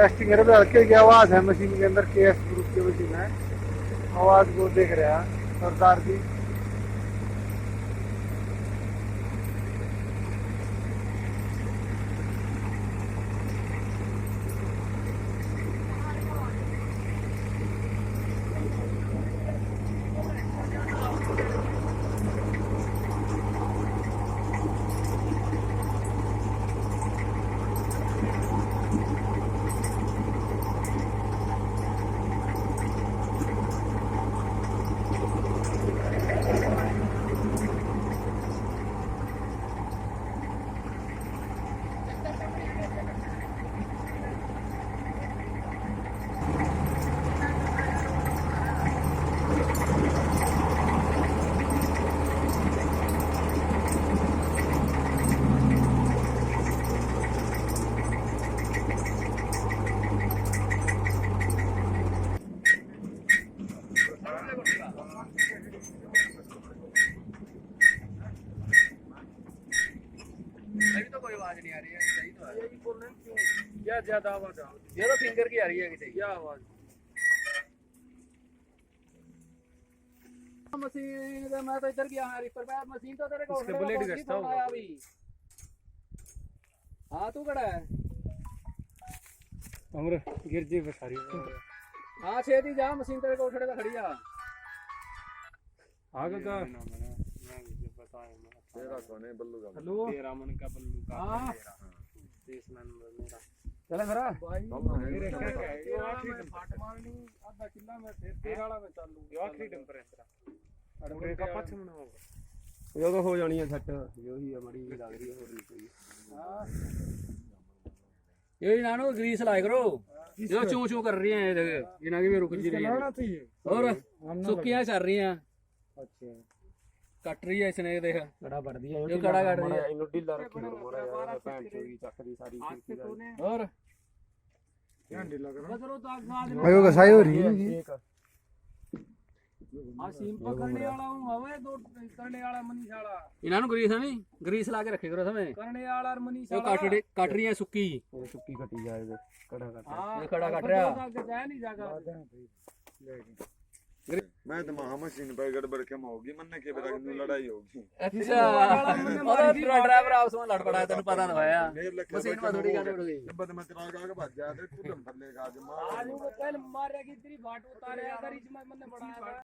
Stinger पे हल्की की आवाज है मशीन के अंदर, केएस ग्रुप की मशीन है। आवाज को देख रहे हैं सरदार की। अभी तो कोई आवाज नहीं आ रही है, सही तो है। यही बोल रहे हैं क्यों क्या ज्यादा आवाज आ रही ये तो फिंगर की आ रही है किसी क्या आवाज? मशीन तो मैं तो इधर गया हूं रिपर पे, मशीन तो तेरे को इसके बुलेट घसता होगा। अभी। हाँ तू खड़ा है। हमरे गिरजी पे सारी हाँ छेती जा, मशीन तेरे को उठड़े तो खड़ी जा। आगे का तेरा कौन है बल्लू का? हेलो 13 मन का बल्लू का। हाँ 30 नंबर मेरा। चले मेरा मेरे क्या क्या है? ये आखिरी फाट मारनी आधा किला में फिर 13 वाला में चालू ये आखिरी टेंपरेचर अरे का पछ में होगा। यो तो हो जानी है सेट, जो ही हमारी लग रही है हो रही कोई। ये नानो ग्रीस लाए करो, जो चू चू कर रही है इन्हें की भी रुक जी रही है चलाना चाहिए और सुक्कियां चल रही हैं, अच्छा कट रही है इसने देख कड़ा बढ़ दिया जो कड़ा काट रही है। इनो ढीला रखी करो मोरा यार, पैंट चोरी चक दी सारी ठीक और ध्यान ढीला करो। बदरो तो आग भाई वो घसाई हो रही है एक आ सीम पकड़ने वाला हूं हवे दो करने वाला मनीष वाला इन्हां ग्रीस है नहीं, ग्रीस ला के रखे करो समय करने वाला और मनीष जो काट रही है सुक्की। ये सुक्की कटी जाए कड़ा कटा हां ये खड़ा काट रहा जाए नहीं जागा। मैं तो महा मशीन पर गड़बड़ के होगी, मन्ने के बेटा की लड़ाई होगी। अच्छा और ड्राइवर आपस में लड़ पड़ा है, तेन पता ना होया मेरे लगे मशीन में थोड़ी गाड़ी उड़ गई। बद में तेरा आगे भाग जा, तू डंपर लेगा आज मार। आज वो कल मार रही तेरी बाट उतारे अगर इसमें मैंने बढ़ाया था।